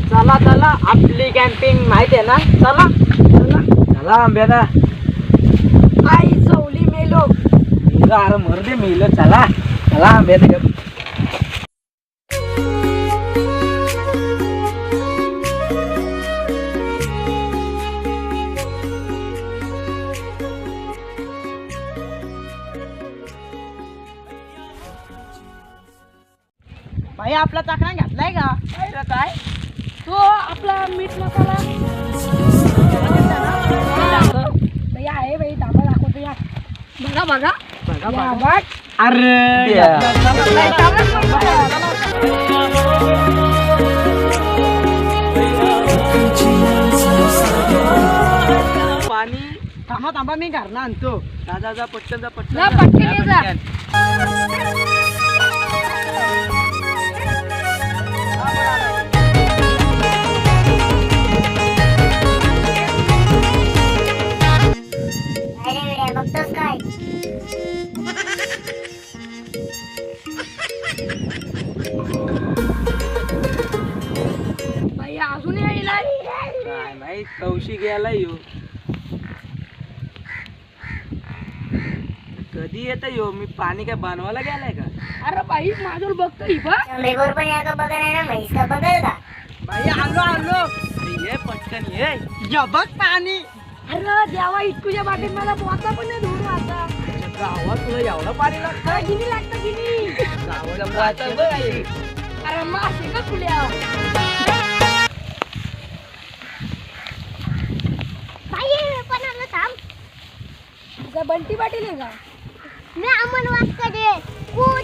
चला चला आपली कॅम्पिंग माहिती आहे ना. चला चला चला आंब्याला. आई चवली मेलो. अरे मर्दे मेलो. चला चला आंब्याला. भाई आपला चाकणा घातलाय का? काय तो आपला मीठ मसाला आहे भाई. दाबा दाखवतो या. बघा बघा बघा बघा. अरे पाणी. थांबा थांबा मी घरला आणतो. जा जा पटकन जा पटकन जा, पटकन ये जा. बघतोस काय? भाई अजून यायला. काय माहित कौशी गेला यो. कधी येत यो. मी पाणी काय बनवायला गेलाय का? अरे भाई माझ्यावर बघतो ही बघ. शंभेवर पण या का बघा नाही ना. म्हैस का बघल का? भाई आलो आलो. अरे ये पटकन ये. या बघ पाणी. अरे देवा इतकुच्या बाटलीत मला पोहता पण नाही धुवून आता. गावात तुला एवढं पाणी लागतं. अरे गिनी लागतं गिनी. गावाला पोहायचं बघ आई. अरे मासे का खुल्या. बाई पण आलं थांब. तुझा बंटी पाटील आहे का? मी अमन वाट करे.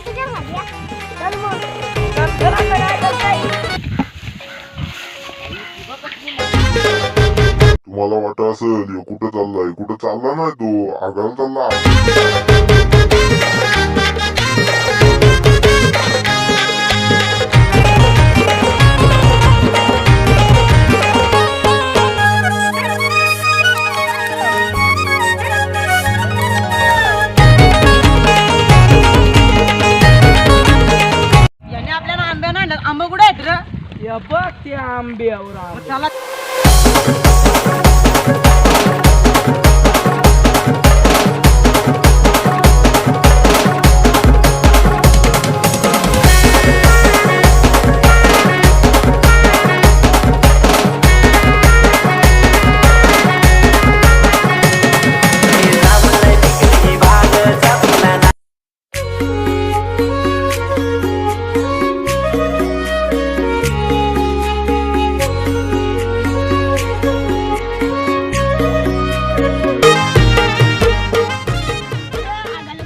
तुझ्या मध्ये चल मग. चल तुम्हाला वाटत असेल कुठे चाललाय. कुठे चालला नाही तो. आगायला चालला. याने आपल्याला आंब्या नाही. आंबा कुठे आहेत रे? या बघ त्या आंब्यावर आंबे. चला.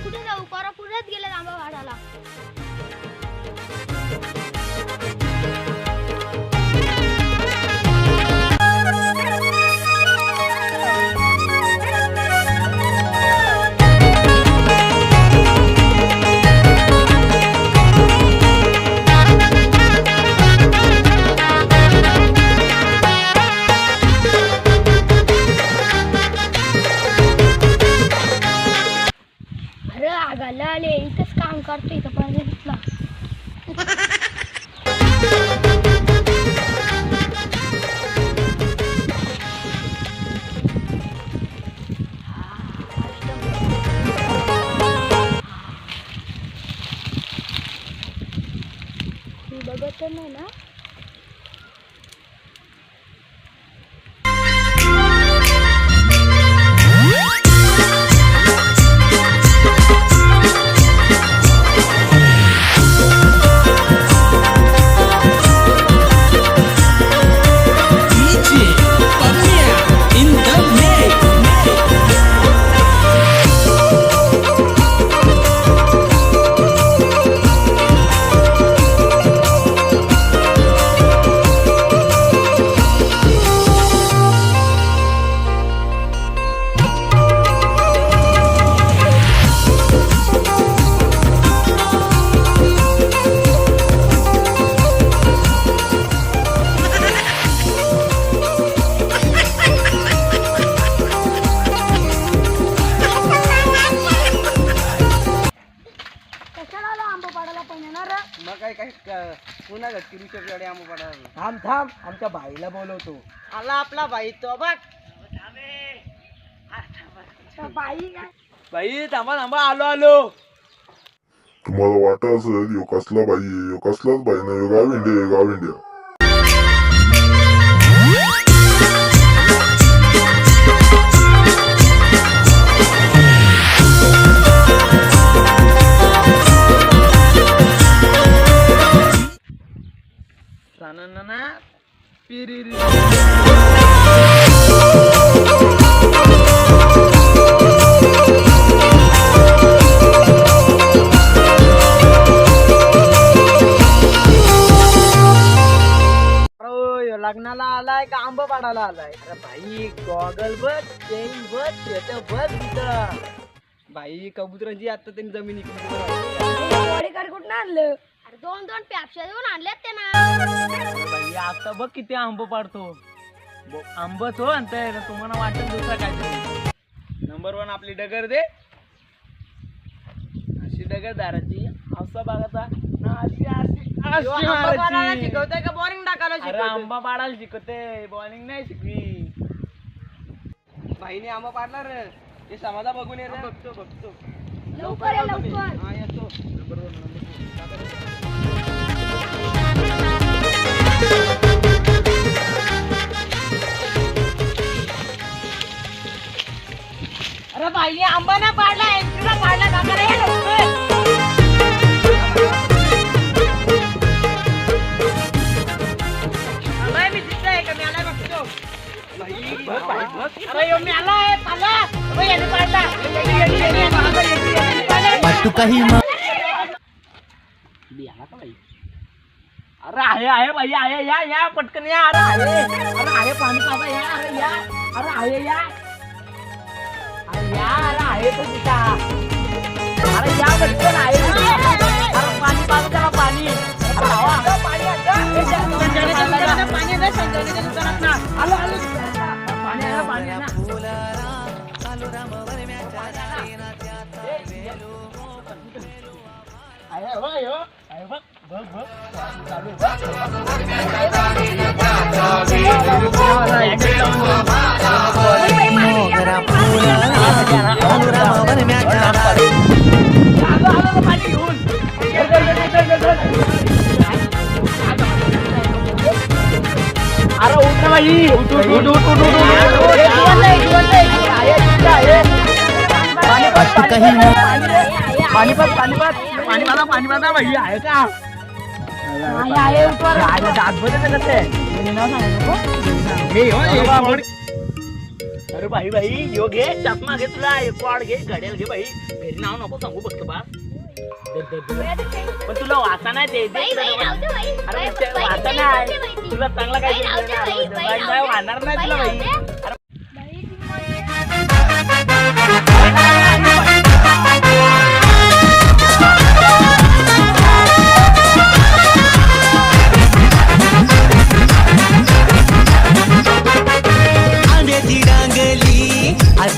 कुठे जाऊ? पोरा पुण्यात गेले आंबा वाढायला. अरे आगाला आले. इथंच काम करतो. इथं पण दिसला. बघत नाही ना. मग काय काय पुन्हा घटकी आंबा पडायला. थांब थांब आमच्या बाईला बोलवतो. आला आपला बाई तो बघ. बाई काय बाई थांबा थांबा आलो आलो. तुम्हाला वाटत असेल यो कसला बाई आहे, यो कसलाच बाई नाही, यो गाविंडे आहे, गाविंड्या. ना पिरिरी. लग्नाला आलाय का आंबा पाडायला आलाय? अरे भाई गॉगल बघ, चेन बघ, शेत बघ तिथं. भाई कबुतरांची आता त्यांनी जमीन बॉडीगार्ड कुठं आणलं? अरे 2-2 पेप्स्या देऊन आणल्यात त्यानं. भाई आता बघ किती आंब पाडतो. आंबच हो आणताय तुम्हाला वाटत दुसरा काय. नंबर 1 आपली डगर दे. अशी डगर दाराची असा बघाचा ना अशी अशी शिकवते का बॉलिंग टाकायला शिकवते? आंबा पाडायला शिकवते, बॉलिंग नाही शिकवी. भाईने आंबा पाडला रे. हे समाजा बघून ये रे. बघतो लवकर ये, लवकर. हा येतो. नंबर 1 अरे बाई आंबा ना पाडला तुला पाडला का रे लवकर. मी दिसतंय का मी आलाय बघतो. अरे यो मी आलाय पाला. अरे याने पाडला. तू काही अरे आहे भाई आहे या पटकन या. अरे आहे पाणी पाजा या. अरे या. अरे आहे या. अरे या. अरे आहे तो तिथा. अरे या पटकन आहे. अरे पाणी पाजा त्याला पाणी. पाणी दे संजयच्या दुकानात ना. आलो पाणी आहे ना. अरे उठ ना भाई. पाणी पाजा भाई आहे का? अरे भाई यो घे चष्मा घे तुला कॉड घे घड्याल घे भाई. घरी नाव नको सांगू फक्त बा. पण तुला वाचा नाही ते. अरे वाचा नाही तुला चांगला काय वाहणार नाही तुला भाई. आंब्याची डांगली आज